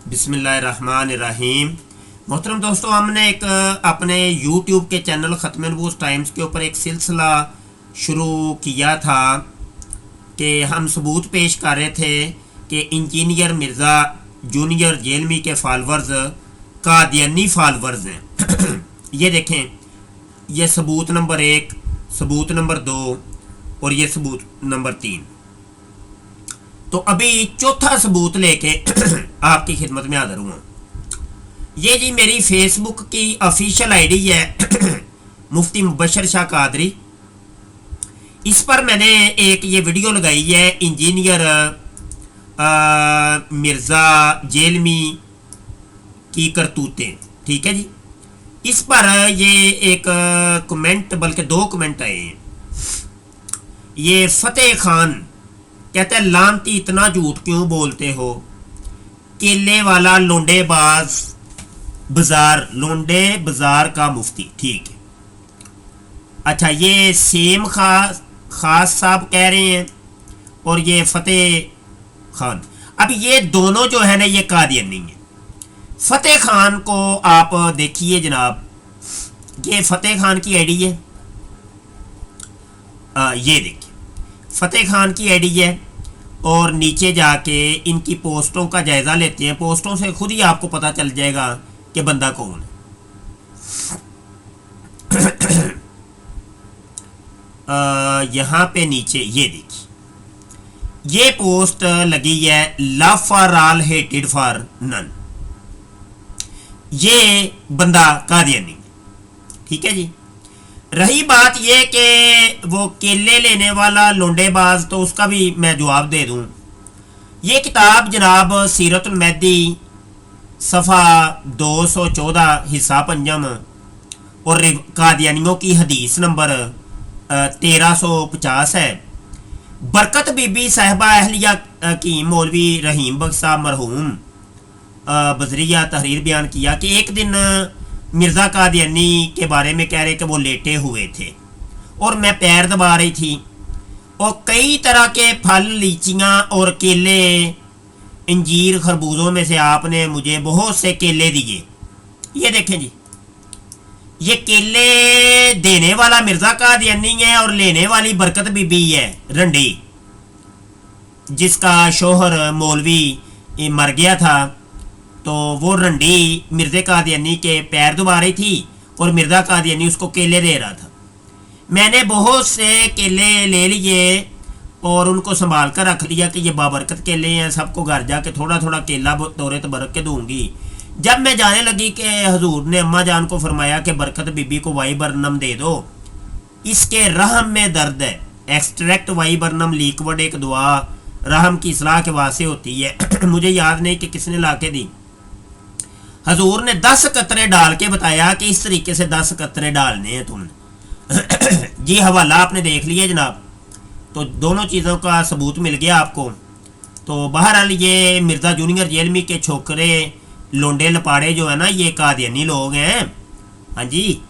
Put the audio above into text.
बिस्मिल्लाहिर्रहमानिर्रहीम। मोहतरम दोस्तों, हमने एक अपने यूट्यूब के चैनल ख़त्म नबूस टाइम्स के ऊपर एक सिलसिला शुरू किया था कि हम सबूत पेश कर रहे थे कि इंजीनियर मिर्ज़ा जूनियर जेलमी के फॉलोअर्स कादियानी फॉलोअर्स हैं। ये देखें, ये सबूत नंबर 1, सबूत नंबर 2 और ये सबूत नंबर 3। तो अभी चौथा सबूत लेके आपकी खिदमत में हाज़िर हुआ। ये जी मेरी फेसबुक की ऑफिशियल आईडी है मुफ्ती मुबशर शाह कादरी। इस पर मैंने एक ये वीडियो लगाई है इंजीनियर मिर्ज़ा जेलमी की करतूतें। ठीक है जी। इस पर ये एक कमेंट, बल्कि 2 कमेंट आए हैं। ये फतेह खान कहते हैं, लानती इतना झूठ क्यों बोलते हो, केले वाला लोंडे बाजार का मुफ्ती। ठीक है, अच्छा, ये सेम खास साहब कह रहे हैं और ये फतेह खान। अब ये दोनों जो है ना, ये कादियानी है। फतेह खान को आप देखिए जनाब, ये फतेह खान की आईडी है। ये देखिए फतेह खान की आईडी है और नीचे जाके इनकी पोस्टों का जायज़ा लेते हैं। पोस्टों से खुद ही आपको पता चल जाएगा कि बंदा कौन है। यहाँ पे नीचे ये देखिए, ये पोस्ट लगी है, love for all hated for none. ये बंदा कादियानी है। ठीक है जी। रही बात ये कि वो केले लेने वाला लोंडेबाज, तो उसका भी मैं जवाब दे दूं। ये किताब जनाब सीरतुल महदी सफ़ा 214 हिस्सा 5 और कादियानियों की हदीस नंबर 1350 है। बरकत बीबी साहिबा अहलिया की मौलवी रहीम बख्श साहब मरहूम बजरिया तहरीर बयान किया कि एक दिन मिर्ज़ा कादियानी के बारे में कह रहे कि वो लेटे हुए थे और मैं पैर दबा रही थी और कई तरह के फल, लीचियाँ और केले, अंजीर, खरबूजों में से आपने मुझे बहुत से केले दिए। ये देखें जी, ये केले देने वाला मिर्ज़ा कादियानी है और लेने वाली बरकत बीबी है रंडी, जिसका शोहर मौलवी मर गया था। तो वो रंडी मिर्ज़ा कादियानी के पैर दबा रही थी और मिर्ज़ा कादियानी उसको केले दे रहा था। मैंने बहुत से केले ले लिए और उनको संभाल कर रख लिया कि ये बाबरकत केले हैं, सबको घर जाके थोड़ा थोड़ा केला तोरे तबरक के दूंगी। जब मैं जाने लगी कि हजूर ने अम्मा जान को फरमाया कि बरकत बीबी को वाई बरनम दे दो, इसके रहम में दर्द है। एक्सट्रैक्ट वाई बरनम लिक्विड एक दुआ रहम की इसलाह के वास्ते होती है। मुझे याद नहीं कि किसने ला के दी। हजूर ने 10 कतरे डाल के बताया कि इस तरीके से 10 कतरे डालने हैं तुमने। जी हवाला आपने देख लिया जनाब। तो दोनों चीज़ों का सबूत मिल गया आपको। तो बहरहाल ये मिर्ज़ा जूनियर जेलमी के छोकरे लोंडे लपाड़े जो है ना, ये कादियानी लोग हैं। हाँ जी।